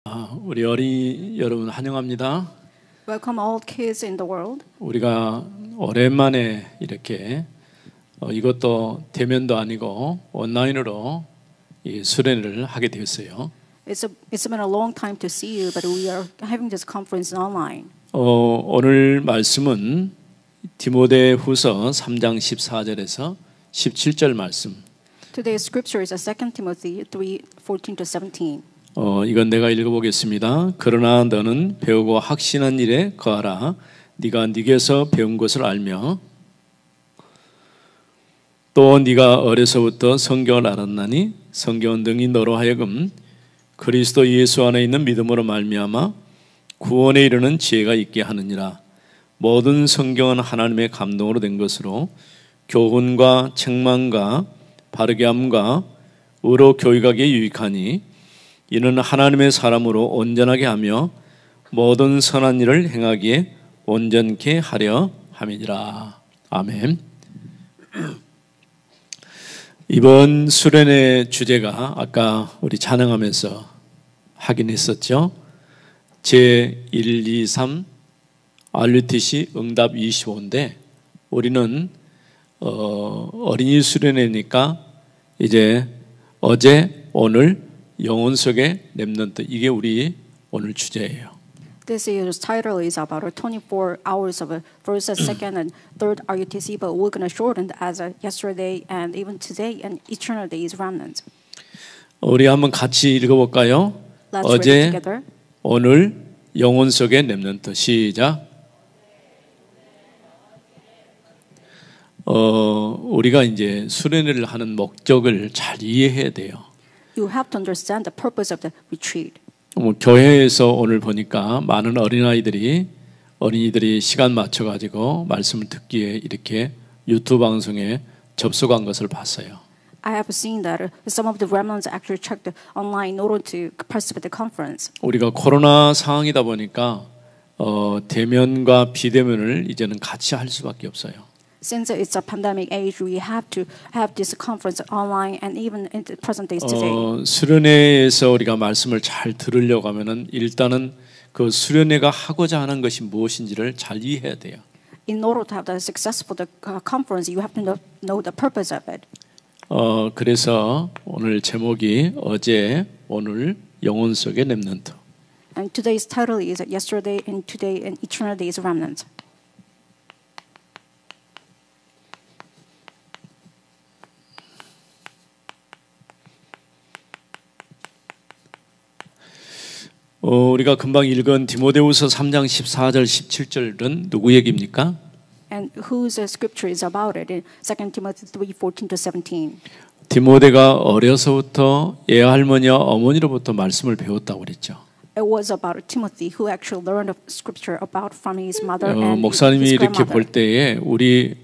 우리 어린이 여러분 환영합니다. Welcome all kids in the world. 우리가 오랜만에 이렇게 이것도 대면도 아니고 온라인으로 이 수련회를 하게 되었어요. It's been a long time to see you, but we are having this conference online. 오늘 말씀은 디모데후서 3장 14절에서 17절 말씀. Today's scripture is 2 Timothy 3:14 to 17. 이건 내가 읽어보겠습니다. 그러나 너는 배우고 확신한 일에 거하라. 네가 네게서 배운 것을 알며 또 네가 어려서부터 성경을 알았나니 성경은 능히 너로 하여금 그리스도 예수 안에 있는 믿음으로 말미암아 구원에 이르는 지혜가 있게 하느니라. 모든 성경은 하나님의 감동으로 된 것으로 교훈과 책망과 바르게 함과 의로 교육하기에 유익하니 이는 하나님의 사람으로 온전하게 하며 모든 선한 일을 행하기에 온전케 하려 함이니라. 아멘. 이번 수련의 주제가 아까 우리 찬양하면서 하긴 했었죠. 제1, 2, 3 RUTC 응답 25인데 우리는 어린이 수련회니까 이제 어제 오늘 영혼 속의 렘넌트 이게 우리 오늘 주제예요. This year's title is about 24 hours of first, second, and third RUTC, but we're going to shorten as yesterday and even today and eternal days remnant. 우리 한번 같이 읽어볼까요? Let's read it 어제 together. 오늘 영혼 속의 렘넌트 시작. 우리가 이제 수련회를 하는 목적을 잘 이해해야 돼요. You have to understand the purpose of the retreat. 교회에서 오늘 보니까 많은 어린이들이 시간 맞춰가지고 말씀을 듣기에 이렇게 유튜브 방송에 접속한 것을 봤어요. I have seen that some of the remnants actually checked online in order to participate in the conference. 우리가 코로나 상황이다 보니까 대면과 비대면을 이제는 같이 할 수밖에 없어요. Since it's a pandemic age, we have to have this conference online and even in the present days today. 수련회에서 우리가 말씀을 잘 들으려고 하면은 일단은 그 수련회가 하고자 하는 것이 무엇인지를 잘 이해해야 돼요. In order to have the successful conference, you have to know the purpose of it. 그래서 오늘 제목이 어제 오늘 영혼 속의 렘넌트. And today's title is Yesterday and Today and Eternal Days Remnant. 우리가 금방 읽은 디모데후서 3장 14절 17절은 누구 얘기입니까? And whose scripture is about it in 2 Timothy 3:14 to 17. 디모데가 어려서부터 예할머니와 어머니로부터 말씀을 배웠다고 그랬죠. It was about Timothy who actually learned scripture about from his mother and 목사님이 his 이렇게 grandmother. 볼 때에 우리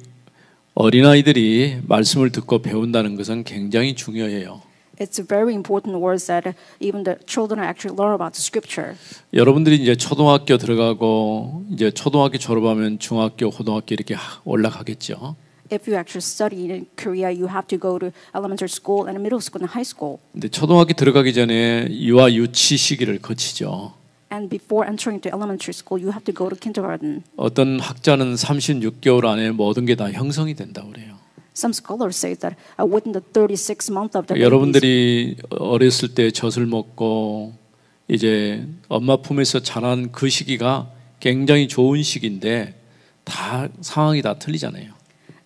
어린아이들이 말씀을 듣고 배운다는 것은 굉장히 중요해요. It's very important words that even the children actually learn about the scripture. 여러분들이 이제 초등학교 들어가고 이제 초등학교 졸업하면 중학교, 고등학교 이렇게 올라가겠죠. If you actually study in Korea, you have to go to elementary school and middle school and high school. 근데 초등학교 들어가기 전에 유아 유치 시기를 거치죠. And before entering to elementary school, you have to go to kindergarten. 어떤 학자는 36개월 안에 모든 게 다 형성이 된다고 그래요. Some scholars say that within the 36 months of the babies, 여러분들이 어렸을 때 젖을 먹고 이제 엄마 품에서 자란 그 시기가 굉장히 좋은 시기인데 다 상황이 다 틀리잖아요.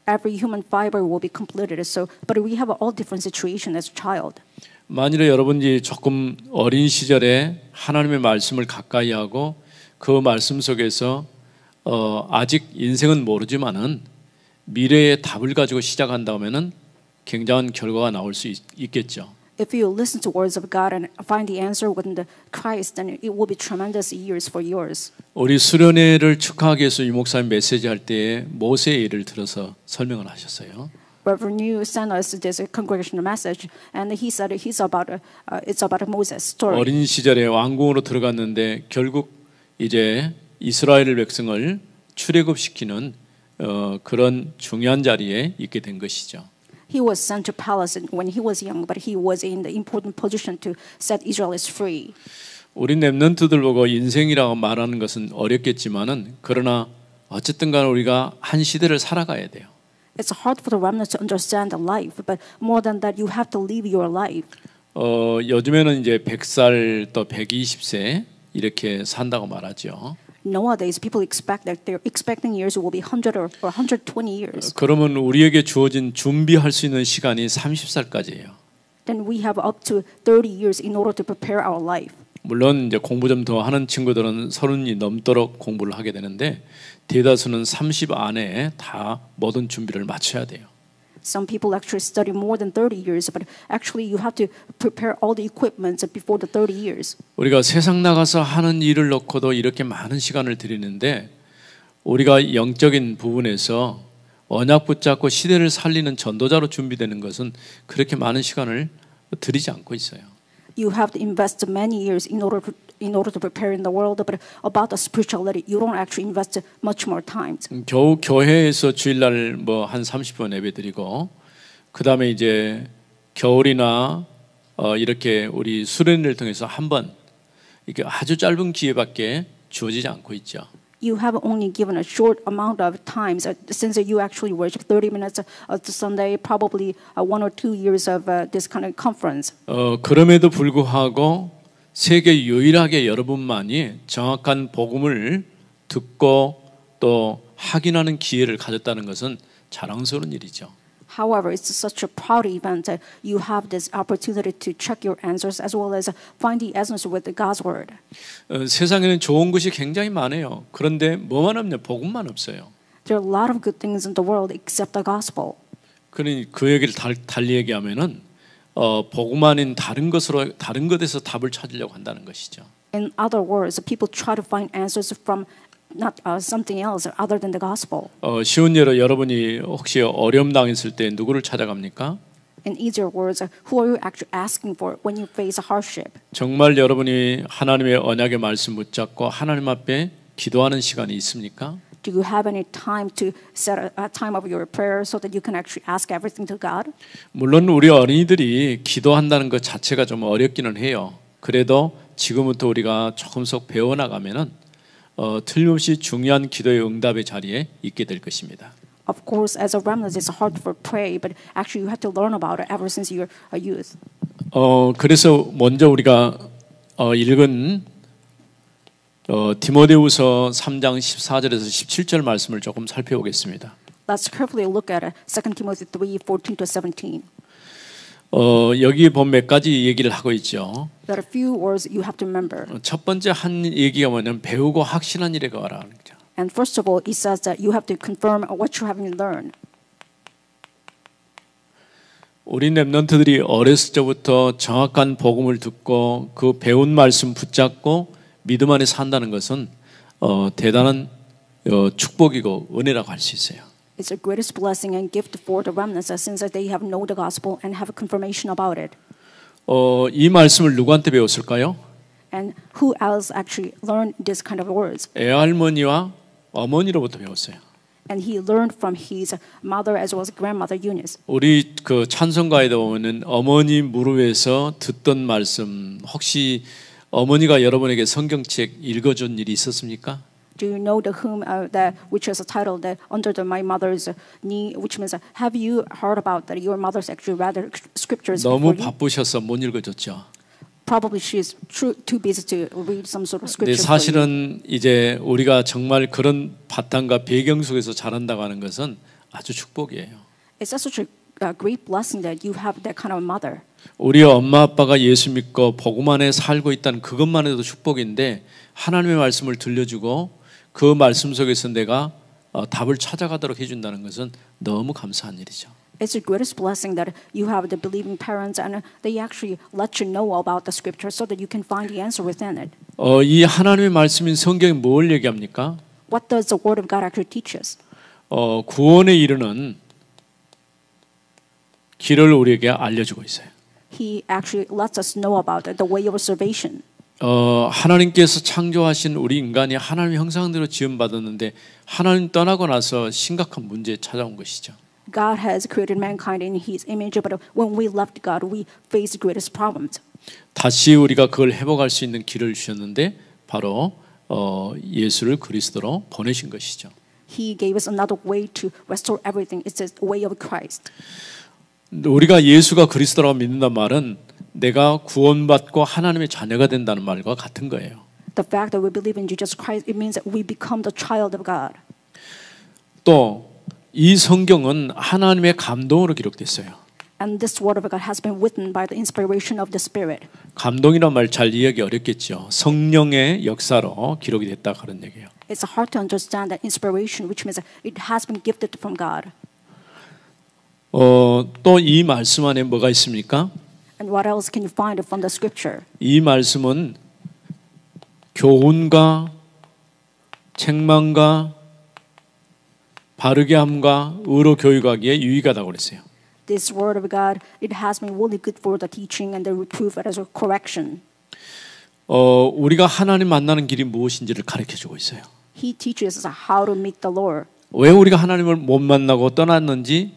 every human fiber will be completed. So, but we have all different situation as a child. 만일에 여러분이 조금 어린 시절에 하나님의 말씀을 가까이 하고 그 말씀 속에서 아직 인생은 모르지만은 미래의 답을 가지고 시작한다면은 굉장한 결과가 나올 수 있겠죠. If you listen to words of God and find the answer within the Christ, then it will be tremendous years for yours. 우리 수련회를 축하하기 위해서 유 목사님 메시지 할 때에 모세의 예를 들어서 설명을 하셨어요. Reverend Yu sent us this congregational message, and he said it's about Moses' story. 어린 시절에 왕궁으로 들어갔는데 결국 이제 이스라엘 백성을 출애굽시키는 그런 중요한 자리에 있게 된 것이죠. He was sent to palace when he was young, but he was in the important position to set Israelis free. 우리 랩런트들 보고 인생이라고 말하는 것은 어렵겠지만은 그러나 어쨌든 간에 우리가 한 시대를 살아가야 돼요. It's hard for the remnant to understand the life, but more than that, you have to live your life. 요즘에는 이제 100살 또 120세 이렇게 산다고 말하죠. Nowadays, people expect that their expecting years will be 100 or 120 years. 그러면 우리에게 주어진 준비할 수 있는 시간이 30살까지예요. Then we have up to 30 years in order to prepare our life. 물론 이제 공부 좀 더 하는 친구들은 30이 넘도록 공부를 하게 되는데 대다수는 30 안에 다 모든 준비를 마쳐야 돼요. Some people actually study more than 30 years, but actually you have to prepare all the equipment before the 30 years. 우리가 세상 나가서 하는 일을 놓고도 이렇게 많은 시간을 들이는데 우리가 영적인 부분에서 언약 붙잡고 시대를 살리는 전도자로 준비되는 것은 그렇게 많은 시간을 들이지 않고 있어요. You have to invest many years in order to prepare in the world, but about the spirituality, you don't actually invest much more time. 겨우 교회에서 주일날 뭐 한 30분 예배드리고 그 다음에 이제 겨울이나 이렇게 우리 수련회를 통해서 한 번 이렇게 아주 짧은 기회밖에 주어지지 않고 있죠. You have only given a short amount of time since you actually worship 30 minutes of the Sunday, probably 1 or 2 years of this kind of conference. 그럼에도 불구하고 세계 유일하게 여러분만이 정확한 복음을 듣고 또 확인하는 기회를 가졌다는 것은 자랑스러운 일이죠. However, it's such a proud event that you have this opportunity to check your answers as well as find the essence with God's word. 세상에는 좋은 것이 굉장히 많아요. 그런데 뭐만 없냐? 복음만 없어요. There are a lot of good things in the world except the gospel. 그러니 그 얘기를 달리 얘기하면은 복음 아닌 다른 것에서 답을 찾으려고 한다는 것이죠. In other words, people try to find answers from not something else other than the gospel. 쉬운 예로 여러분이 혹시 어려움 당했을 때 누구를 찾아갑니까? In easier words, who are you actually asking for when you face a hardship? 정말 여러분이 하나님의 언약의 말씀 붙잡고 하나님 앞에 기도하는 시간이 있습니까? Do you have any time to set a time of your prayer so that you can actually ask everything to God? 물론 우리 어린이들이 기도한다는 것 자체가 좀 어렵기는 해요. 그래도 지금부터 우리가 조금씩 배워나가면은 틀림없이 중요한 기도의 응답의 자리에 있게 될 것입니다. Of course, as a remnant, it's hard for pray, but actually you have to learn about it ever since you're a youth. 그래서 먼저 우리가 읽은 디모데후서 3장 14절에서 17절 말씀을 조금 살펴보겠습니다. Let's carefully look at 2 Timothy 3:14 to 17. 여기 보면 몇 가지 얘기를 하고 있죠. There are a few words you have to remember. 첫 번째 한 얘기가 뭐냐면 배우고 확신한 일에 거하라. And first of all, it says that you have to confirm what you have learned. 우리 랩런트들이 어렸을 때부터 정확한 복음을 듣고 그 배운 말씀 붙잡고 믿음 안에 산다는 것은 대단한 축복이고 은혜라고 할 수 있어요. It's the greatest blessing and gift for the remnants since they have known the gospel and have a confirmation about it. 이 말씀을 누구한테 배웠을까요? And who else actually learned this kind of words? 애할머니와 어머니로부터 배웠어요. And he learned from his mother as well as grandmother Eunice. 우리 그 찬송가에도 보면은 어머니 무릎에서 듣던 말씀 혹시 어머니가 여러분에게 성경책 읽어준 일이 있었습니까? Do you know the hymn that which is a title that under my mother's knee, which means have you heard about that your mother's actually read scriptures 너무 before you? 바쁘셔서 못 읽어줬죠. Probably she is too busy to read some sort of 근데 scripture. 사실은 이제 우리가 정말 그런 바탕과 배경 속에서 자란다고 하는 것은 아주 축복이에요. It's such a great blessing that you have that kind of mother. 우리 엄마 아빠가 예수 믿고 복음 안에 살고 있다는 그것만 해도 축복인데 하나님의 말씀을 들려주고 그 말씀 속에서 내가 답을 찾아가도록 해준다는 것은 너무 감사한 일이죠. It's the greatest blessing that you have the believing parents and they actually let you know about the scripture so that you can find the answer within it. 이 하나님의 말씀인 성경이 뭘 얘기합니까? What does the word of God actually teach us? 구원에 이르는 길을 우리에게 알려주고 있어요. He actually lets us know about the way of salvation. 하나님께서 창조하신 우리 인간이 하나님의 형상대로 지음받았는데 하나님 떠나고 나서 심각한 문제에 찾아온 것이죠. God has created mankind in His image, but when we left God, we faced the greatest problems. 다시 우리가 그걸 회복할 수 있는 길을 주셨는데 바로 예수를 그리스도로 보내신 것이죠. He gave us another way to restore everything. It's the way of Christ. 우리가 예수가 그리스도라고 믿는다는 말은 내가 구원받고 하나님의 자녀가 된다는 말과 같은 거예요. The fact that we believe in Jesus Christ, it means that we become the child of God. 또 이 성경은 하나님의 감동으로 기록됐어요. And this word of God has been written by the inspiration of the Spirit. 감동이란 말 잘 이해하기 어렵겠죠. 성령의 역사로 기록이 됐다 그런 얘기예요. It's hard to understand that inspiration, which means that it has been gifted from God. 또 이 말씀 안에 뭐가 있습니까? And what else can you find from the Scripture? 이 말씀은 교훈과 책망과 바르게 함과 의로 교육하기에 유익하다고 그랬어요. This word of God, it has been really good for the teaching and the reproof as a correction. 우리가 하나님 만나는 길이 무엇인지를 가르쳐주고 있어요. He teaches us how to meet the Lord. 왜 우리가 하나님을 못 만나고 떠났는지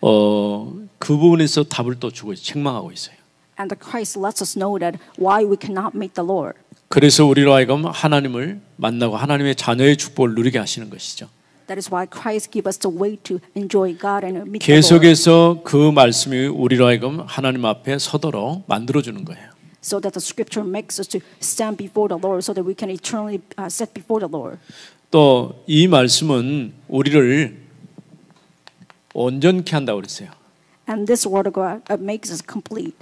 그 부분에서 답을 또 주고 책망하고 있어요. And the Christ lets us know that why we cannot meet the Lord. 그래서 우리로 하여금 하나님을 만나고 하나님의 자녀의 축복을 누리게 하시는 것이죠. That is why Christ gives us the way to enjoy God and meet the Lord. 계속해서 그 말씀이 우리로 하여금 하나님 앞에 서도록 만들어주는 거예요. So that the Scripture makes us to stand before the Lord, so that we can eternally sit before the Lord. 또 이 말씀은 우리를 온전케 한다고 그랬어요. And this word of God makes us complete.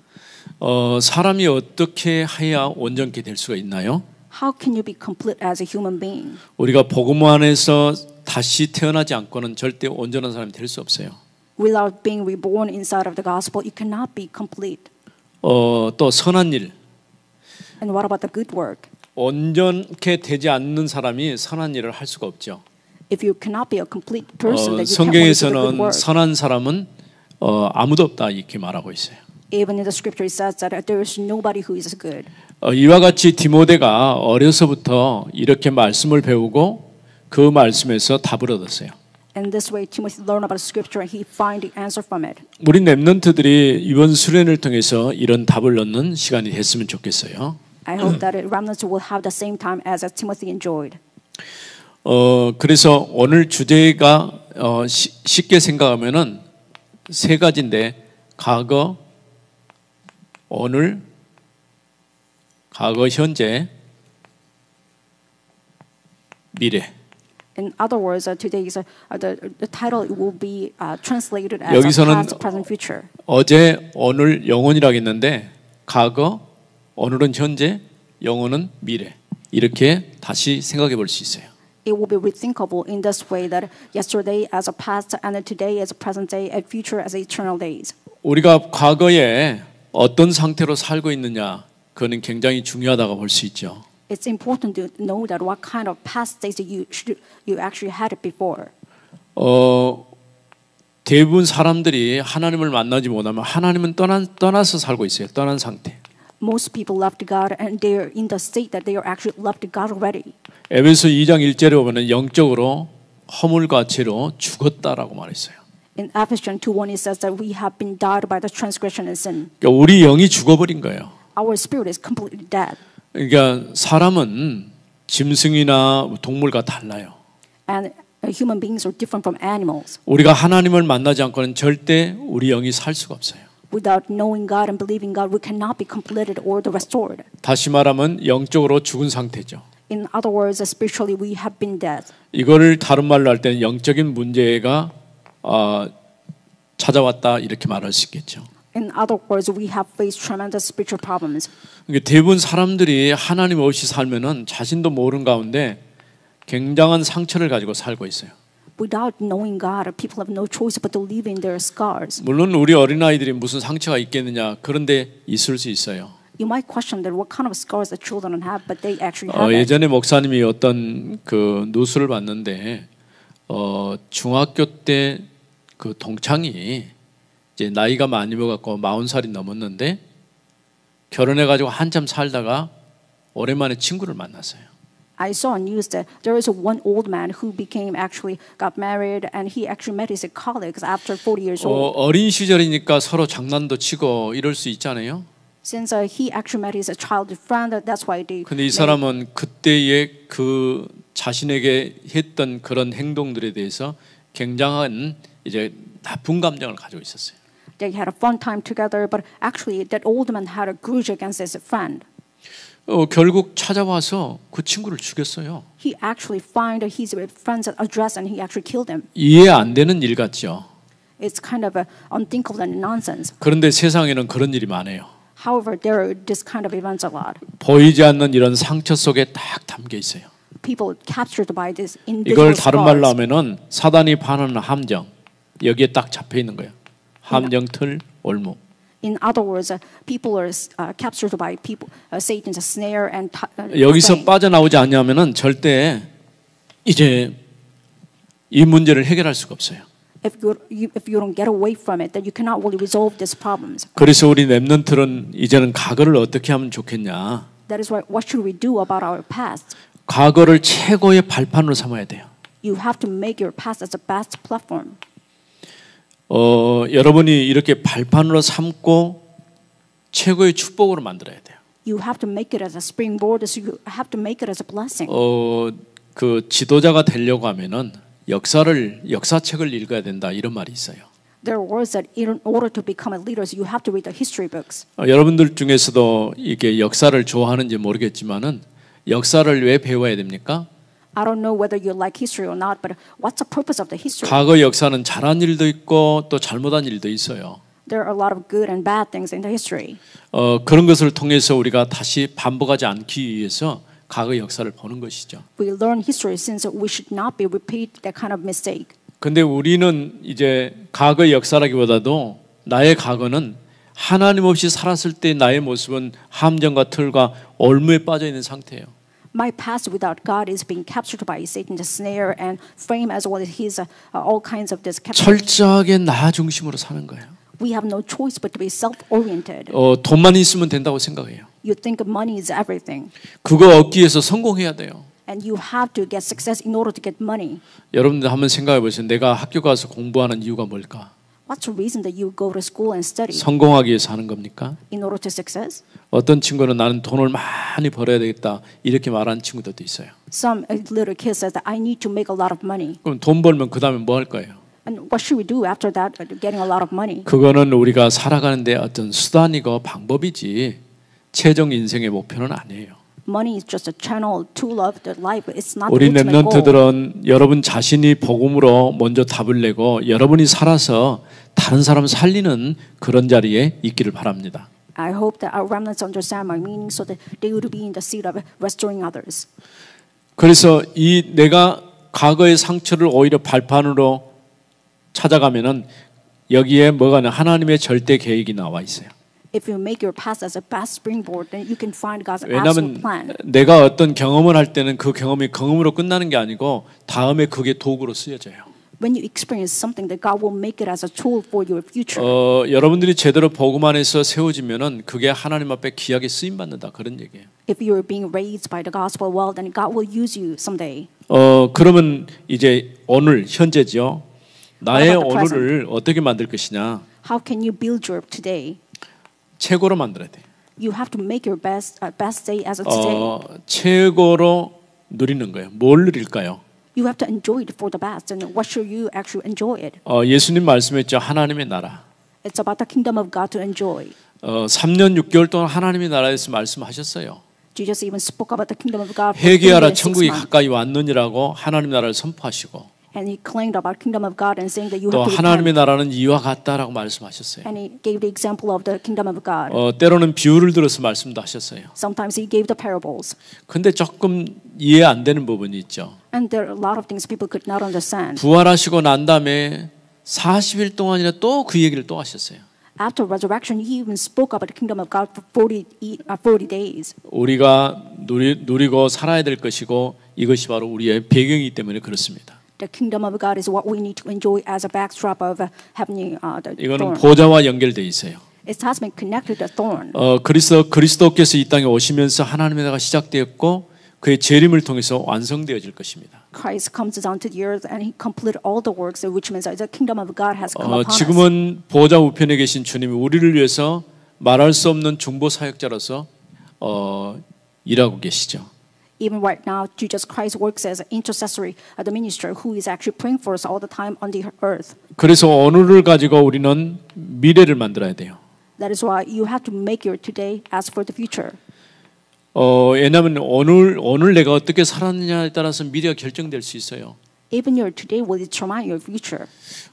사람이 어떻게 해야 온전케 될 수가 있나요? How can you be complete as a human being? 우리가 복음 안에서 다시 태어나지 않고는 절대 온전한 사람이 될 수 없어요. Without being reborn inside of the gospel, you cannot be complete. 또 선한 일. And what about the good work? 온전케 되지 않는 사람이 선한 일을 할 수가 없죠. If you cannot be a complete person, then you can't do the good 성경에서는 work. 선한 사람은 아무도 없다 이렇게 말하고 있어요. Even in the Scripture, it says that there is nobody who is good. 이와 같이 디모데가 어려서부터 이렇게 말씀을 배우고 그 말씀에서 답을 얻었어요. And this way, Timothy learned about Scripture, and he find the answer from it. 우리 렘넌트들이 이번 수련을 통해서 이런 답을 얻는 시간이 됐으면 좋겠어요. I hope that remnants will have the same time as Timothy enjoyed. 그래서 오늘 주제가 쉽게 생각하면은 세 가지인데 과거, 오늘, 과거, 현재, 미래. In other words, today's the title will be translated as 여기서는 past, present, future. 어제, 오늘, 영혼이라고 했는데 과거, 오늘은 현재, 영혼은 미래. 이렇게 다시 생각해 볼 수 있어요. It will be rethinkable in this way that yesterday as a past, and today as a present day, and future as eternal days. 우리가 과거에 어떤 상태로 살고 있느냐, 그거는 굉장히 중요하다고 볼 수 있죠. It's important to know that what kind of past states you actually had it before. 대부분 사람들이 하나님을 만나지 못하면 하나님은 떠나서 살고 있어요. 떠난 상태. Most people left God, and they're in the state that they are actually left God already. 에베소 2장 1절에 보면 영적으로 허물과 죄로 죽었다라고 말했어요. In Ephesians 2:1 it says that we have been died by the transgression and sin. 그러니까 우리 영이 죽어버린 거예요. Our spirit is completely dead. 그러니까 사람은 짐승이나 동물과 달라요. And human beings are different from animals. 우리가 하나님을 만나지 않고는 절대 우리 영이 살 수가 없어요. Without knowing God and believing God, we cannot be completed or restored. 다시 말하면 영적으로 죽은 상태죠. In other words, spiritually we have been dead. 이거를 다른 말로 할 때는 영적인 문제가 찾아왔다 이렇게 말할 수 있겠죠. In other words, we have faced tremendous spiritual problems. 그러니까 대부분 사람들이 하나님 없이 살면은 자신도 모르는 가운데 굉장한 상처를 가지고 살고 있어요. Without knowing God, people have no choice but to live in their scars. 물론 우리 어린아이들이 무슨 상처가 있겠느냐 그런데 있을 수 있어요. You might question that what kind of scars the children have, but they actually have it. 예전에 목사님이 어떤 그 뉴스를 봤는데 중학교 때 그 동창이 이제 나이가 많이 먹었고 40살이 넘었는데 결혼해가지고 한참 살다가 오랜만에 친구를 만났어요. I saw on news that there is one old man who got married, and he actually met his colleagues after 40 years old. 어린 시절이니까 서로 장난도 치고 이럴 수 있잖아요. Since he actually met his childhood friend, that's why they. 근데 이 사람은 그때의 그 자신에게 했던 그런 행동들에 대해서 굉장한 이제 나쁜 감정을 가지고 있었어요. They had a fun time together, but actually that old man had a grudge against his friend. 결국 찾아와서 그 친구를 죽였어요. He actually found his friend's address and he actually killed him. 이해 안 되는 일 같죠. It's kind of unthinkable and nonsense. 그런데 세상에는 그런 일이 많아요. However, there are this kind of events a lot. 보이지 않는 이런 상처 속에 딱 담겨 있어요. People captured by this 이걸 invisible 다른 말로 scars. 하면은 사단이 파는 함정 여기에 딱 잡혀 있는 거예요. 함정, 틀, 올무. In other words, people are captured by people, Satan's snare and 여기서 frame. 빠져나오지 않냐면은 절대 이제 이 문제를 해결할 수가 없어요. If you don't get away from it, then you cannot really resolve these problems. 그래서 우리 렘넌트는 이제는 과거를 어떻게 하면 좋겠냐? That is why what should we do about our past? 과거를 최고의 발판으로 삼아야 돼요. You have to make your past as a best platform. 여러분이 이렇게 발판으로 삼고 최고의 축복으로 만들어야 돼요. You have to make it as a springboard. So you have to make it as a blessing. 그 지도자가 되려고 하면은 역사책을 읽어야 된다 이런 말이 있어요. There are words that in order to become a leader, you have to read the history books. 여러분들 중에서도 이게 역사를 좋아하는지 모르겠지만은 역사를 왜 배워야 됩니까? I don't know whether you like history or not, but what's the purpose of the history? 과거 역사는 잘한 일도 있고 또 잘못한 일도 있어요. There are a lot of good and bad things in the history. 그런 것을 통해서 우리가 다시 반복하지 않기 위해서 과거 역사를 보는 것이죠. We learn history since we should not be repeat that kind of mistake. 근데 우리는 이제 과거 역사라기보다도 나의 과거는 하나님 없이 살았을 때 나의 모습은 함정과 틀과 올무에 빠져 있는 상태예요. My past without God is being captured by Satan's snare and frame as well as his all kinds of this capture. 철저하게 나 중심으로 사는 거예요. We have no choice but to be self-oriented. 돈만 있으면 된다고 생각해요. You think money is everything. 그거 얻기 위해서 성공해야 돼요. And you have to get success in order to get money. 여러분들 한번 생각해 보세요. 내가 학교 가서 공부하는 이유가 뭘까? What's the reason that you go to school and study? 성공하기 위해서 하는 겁니까? In order to success? 어떤 친구는 나는 돈을 많이 벌어야 되겠다 이렇게 말하는 친구들도 있어요. Some little kid says that I need to make a lot of money. 그럼 돈 벌면 그 다음에 뭐 할 거예요? And what should we do after that? Getting a lot of money. 그거는 우리가 살아가는데 어떤 수단이고 방법이지 최종 인생의 목표는 아니에요. Money is just a channel tool of the life. It's not 우리 the ultimate goal. 렘넌트들은 여러분 자신이 복음으로 먼저 답을 내고 여러분이 살아서 다른 사람 살리는 그런 자리에 있기를 바랍니다. I hope that our remnants understand my meaning so that they would be in the seat of restoring others. 그래서 이 내가 과거의 상처를 오히려 발판으로 찾아가면은 여기에 뭐가 하나님의 절대 계획이 나와 있어요. If you make your past as a best springboard, then you can find God's absolute 왜냐하면 plan. 내가 어떤 경험을 할 때는 그 경험이 경험으로 끝나는 게 아니고 다음에 그게 도구로 쓰여져요. When you experience something, that God will make it as a tool for your future. 여러분들이 제대로 복음 안에서 세워지면은 그게 하나님 앞에 귀하게 쓰임 받는다 그런 얘기예요. If you are being raised by the gospel well, then God will use you someday. 그러면 이제 오늘 현재죠. 나의 What about the 오늘을 어떻게 만들 것이냐? How can you build your today? 최고로 만들어야 돼. You have to make your best day as a today. 최고로 누리는 거예요. 뭘 누릴까요? You have to enjoy it for the best. And what should you actually enjoy it? 예수님 말씀했죠. 하나님의 나라. It's about the kingdom of God to enjoy. 3년 6개월 동안 하나님의 나라에서 말씀하셨어요. Jesus even spoke about the kingdom of God. 회개하라 천국이 가까이 왔느니라고 하나님 나라를 선포하시고 And he claimed about kingdom of God and saying that you 또 have to 하나님의 repent. 나라는 이와 같다라고 말씀하셨어요. And he gave the example of the kingdom of God. 때로는 비유를 들어서 말씀도 하셨어요. Sometimes he gave the parables. 근데 조금 이해 안 되는 부분이 있죠. And there are a lot of things people could not understand. 부활하시고 난 다음에 40일 동안이나 또 그 얘기를 또 하셨어요. After resurrection, he even spoke about the kingdom of God for 40 days. 우리가 누리고 살아야 될 것이고 이것이 바로 우리의 배경이기 때문에 그렇습니다. The kingdom of God is what we need to enjoy as a backdrop of having the 이거는 thorn. 보좌와 연결돼 있어요. It has been connected to the thorn. 그리스도께서 이 땅에 오시면서 하나님의 나라가 시작되었고 그의 재림을 통해서 완성되어질 것입니다. Christ comes down to the earth and he completed all the works, which means that the kingdom of God has come upon us. 지금은 보좌 우편에 계신 주님이 우리를 위해서 말할 수 없는 중보 사역자로서 일하고 계시죠. Even right now, Jesus Christ works as an intercessory at the minister who is actually praying for us all the time on the earth. 그래서 오늘을 가지고 우리는 미래를 만들어야 돼요. That is why you have to make your today as for the future. 왜냐하면 오늘 내가 어떻게 살았느냐에 따라서 미래가 결정될 수 있어요. Even your today will determine your future.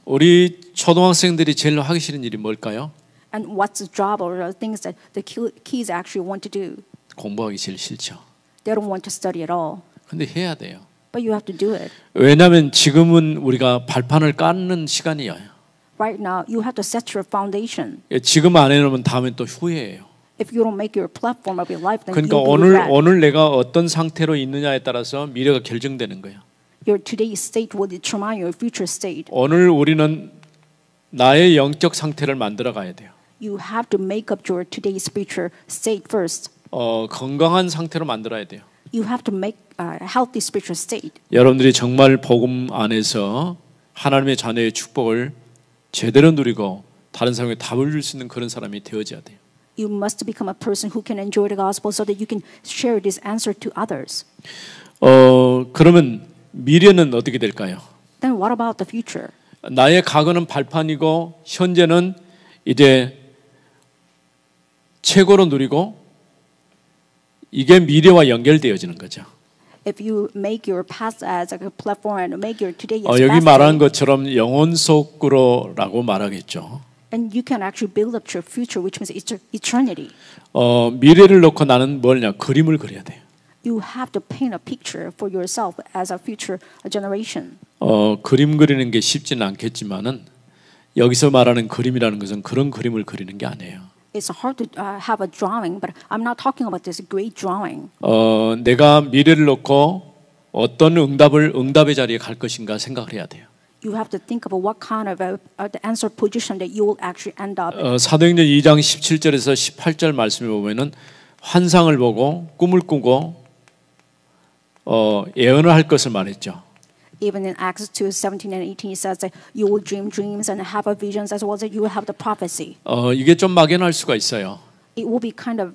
우리 초등학생들이 제일 하기 싫은 일이 뭘까요? And what's the job or the things that the kids actually want to do? 공부하기 제일 싫죠. They don't want to study at all. 근데 해야 돼요. But you have to do it. 왜냐하면 지금은 우리가 발판을 깔는 시간이에요. Right now, you have to set your foundation. 지금 안 해놓으면 다음엔 또 후회해요. If you don't make your platform of your life, then 그러니까 you'll be regret. 오늘 내가 어떤 상태로 있느냐에 따라서 미래가 결정되는 거예요. Your today's state will determine your future state. 오늘 우리는 나의 영적 상태를 만들어 가야 돼요. You have to make up your today's spiritual state first. 건강한 상태로 만들어야 돼요. You have to make a healthy spiritual state. 여러분들이 정말 복음 안에서 하나님의 자녀의 축복을 제대로 누리고 다른 사람에게 답을 줄 수 있는 그런 사람이 되어져야 돼요. You must become a person who can enjoy the gospel so that you can share this answer to others. 그러면 미래는 어떻게 될까요? Then what about the future? 나의 과거는 발판이고 현재는 이제 최고로 누리고 이게 미래와 연결되어지는 거죠. If you make your past as a platform and make your today as 여기 past 말하는 day, 것처럼 영혼 속으로라고 말하겠죠. and you can actually build up your future, which means eternity. 미래를 놓고 나는 뭐냐 그림을 그려야 돼요. You have to paint a picture for yourself as a future generation. 그림 그리는 게 쉽지는 않겠지만은 여기서 말하는 그림이라는 것은 그런 그림을 그리는 게 아니에요. It's hard to have a drawing, but I'm not talking about this great drawing. 내가 미래를 놓고 어떤 응답의 자리에 갈 것인가 생각을 해야 돼요. You have to think about what kind of the answer position that you will actually end up. 사도행전 2장 17절에서 18절 말씀에 보면은 환상을 보고 꿈을 꾸고 예언을 할 것을 말했죠. Even in Acts 2:17 and 18, it says that you will dream dreams and have visions as well as you will have the prophecy. 이게 좀 막연할 수가 있어요. It will be kind of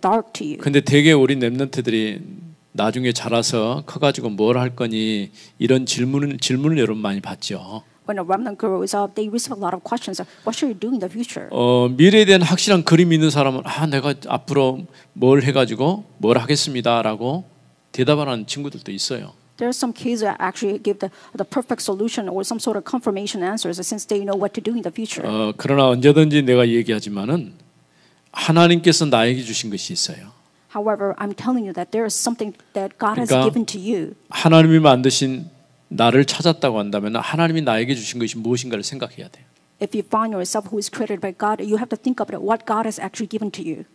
dark to you. 근데 되게 우리 렘넌트들이 나중에 자라서 커가지고 뭘 할 거니 이런 질문을 여러분 많이 받죠. When a remnant grows up, they receive a lot of questions. What should you do in the future? 미래에 대한 확실한 그림이 있는 사람은 내가 앞으로 뭘 해가지고 뭘 하겠습니다라고 대답하는 친구들도 있어요. There are some kids that actually give the perfect solution or some sort of confirmation answers since they know what to do in the future. 그러나 언제든지 내가 얘기하지만은 하나님께서 나에게 주신 것이 있어요. However, I'm telling you that there is something that God has 그러니까 given to you. 하나님이 만드신 나를 찾았다고 한다면 하나님이 나에게 주신 것이 무엇인가를 생각해야 돼요. If you find yourself who is created by God, you have to think about what God has actually given to you.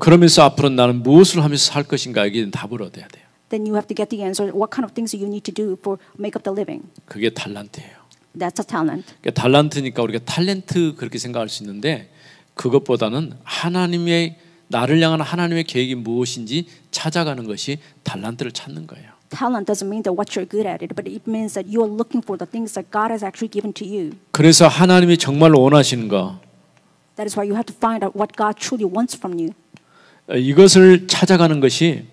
그러면서 앞으로 나는 무엇을 하면서 살 것인가에게 답을 얻어야 돼요. Then you have to get the answer. What kind of things you need to do for make up the living? 그게 달란트예요. That's a talent. 그러니까 달란트니까 우리가 탤런트 그렇게 생각할 수 있는데 그것보다는 나를 향한 하나님의 계획이 무엇인지 찾아가는 것이 달란트를 찾는 거예요. Talent doesn't mean that what you're good at it, but it means that you are looking for the things that God has actually given to you. 그래서 하나님이 정말 원하시는 거 That is why you have to find out what God truly wants from you. 이것을 찾아가는 것이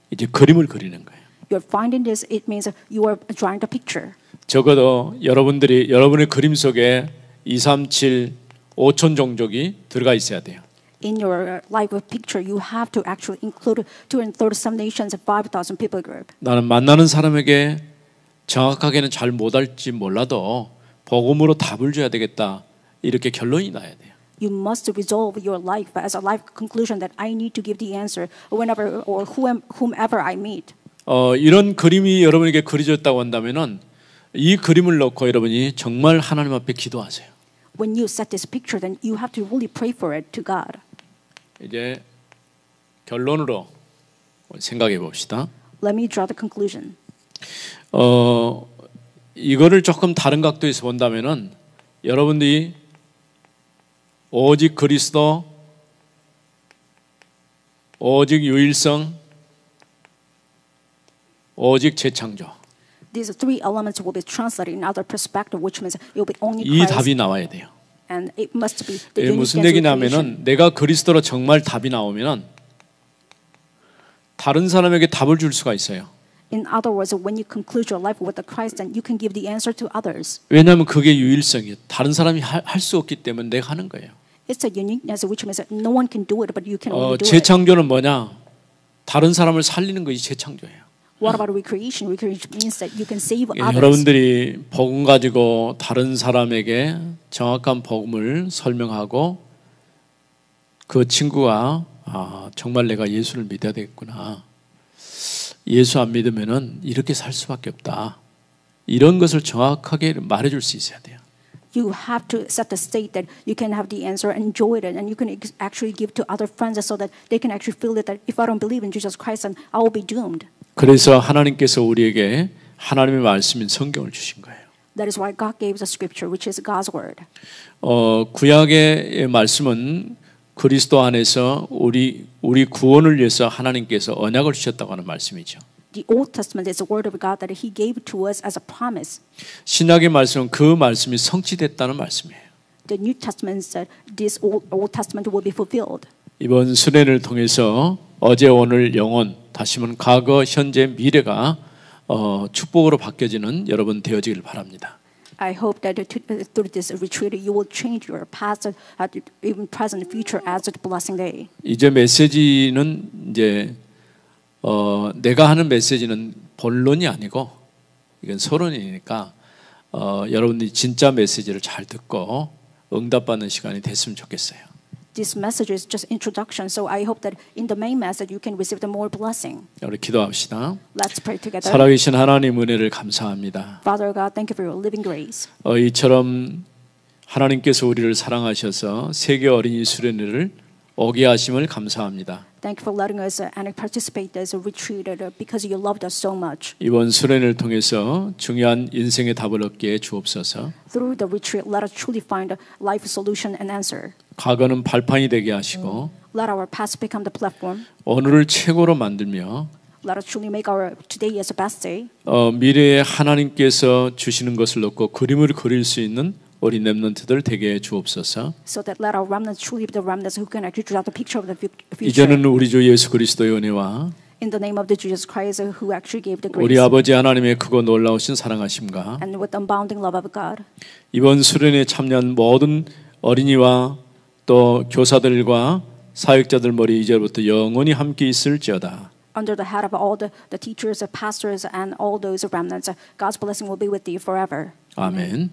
이제 그림을 그리는 거예요. You're finding this. It means you are drawing the picture. 적어도 여러분의 그림 속에 2, 3, 7, 5천 종족이 들어가 있어야 돼요. In your life picture, you have to actually include 237 nations and 5,000 people group. 나는 만나는 사람에게 정확하게는 잘 못할지 몰라도 복음으로 답을 줘야 되겠다. 이렇게 결론이 나야 돼요. You must resolve your life as a life conclusion that I need to give the answer whenever or whomever I meet. 이런 그림이 여러분에게 그려졌다고 한다면은 이 그림을 놓고 여러분이 정말 하나님 앞에 기도하세요. When you set this picture, then you have to really pray for it to God. 이제 결론으로 생각해 봅시다. Let me draw the conclusion. 이거를 조금 다른 각도에서 본다면은 여러분들이 오직 그리스도, 오직 유일성, 오직 재창조. These three elements will be translated in other perspective, which means it will be only 이 Christ. 답이 나와야 돼요. And it must be the 이게 unique 무슨 answer creation. 얘기냐면은 내가 그리스도로 정말 답이 나오면은 다른 사람에게 답을 줄 수가 있어요. In other words, when you conclude your life with the Christ, then you can give the answer to others. 왜냐하면 그게 유일성이에요. 다른 사람이 할 수 없기 때문에 내가 하는 거예요. It's a uniqueness which means that no one can do it, but you can only do it. 재창조는 뭐냐? 다른 사람을 살리는 것이 재창조예요. What about recreation? Recreation means that you can save 예, others. 여러분들이 복음 가지고 다른 사람에게 정확한 복음을 설명하고 그 친구가 정말 내가 예수를 믿어야 되겠구나. 예수 안 믿으면은 이렇게 살 수밖에 없다. 이런 것을 정확하게 말해줄 수 있어야 돼요. You have to set the state that you can have the answer, enjoy it, and you can actually give to other friends so that they can actually feel it that if I don't believe in Jesus Christ, then I will be doomed. 그래서 하나님께서 우리에게 하나님의 말씀인 성경을 주신 거예요. That is why God gave the scripture, which is God's word. 구약의 말씀은 그리스도 안에서 우리 구원을 위해서 하나님께서 언약을 주셨다고 하는 말씀이죠. The Old Testament is the word of God that He gave to us as a promise. 신약의 말씀은 그 말씀이 성취됐다는 말씀이에요. The New Testament said this Old Testament will be fulfilled. 이번 수련을 통해서 어제 오늘 영원 다시는 과거 현재 미래가 축복으로 바뀌어지는 여러분 되어지길 바랍니다. I hope that through this retreat you will change your past, even present, future as a blessing day. 이제 메시지는 이제 내가 하는 메시지는 본론이 아니고 이건 서론이니까 여러분들이 진짜 메시지를 잘 듣고 응답받는 시간이 됐으면 좋겠어요. This message is just introduction, so I hope that in the main message you can receive the more blessing. 우리 기도합시다. Let's pray together. 살아계신 하나님 은혜를 감사합니다. Father God, thank you for your living grace. 이처럼 하나님께서 우리를 사랑하셔서 세계 어린이 수련회를 오게 하심을 감사합니다. Thank you for letting us and participate as a retreat because you loved us so much. 이번 수련회를 통해서 중요한 인생의 답을 얻게 주옵소서. Through the retreat, let us truly find a life solution and answer. 과거는 발판이 되게 하시고 Let our past become the platform. 오늘을 최고로 만들며 Let us truly make our today as the best day. 미래에 하나님께서 주시는 것을 놓고 그림을 그릴 수 있는 우리 렘넌트들 되게 주옵소서. So that let our remnants truly be the remnants who can actually draw the picture of the future. 이제는 우리 주 예수 그리스도의 은혜와 In the name of the Jesus Christ who actually gave the 우리 grace. 아버지 하나님의 크고 놀라우신 사랑하심과 And with the unbounding love of God. 이번 수련회에 참여한 모든 어린이와 또 교사들과 사역자들 머리 이제부터 영원히 함께 있을지어다. Under the head of all the teachers, the pastors, and all those remnants, God's blessing will be with you forever. 아멘.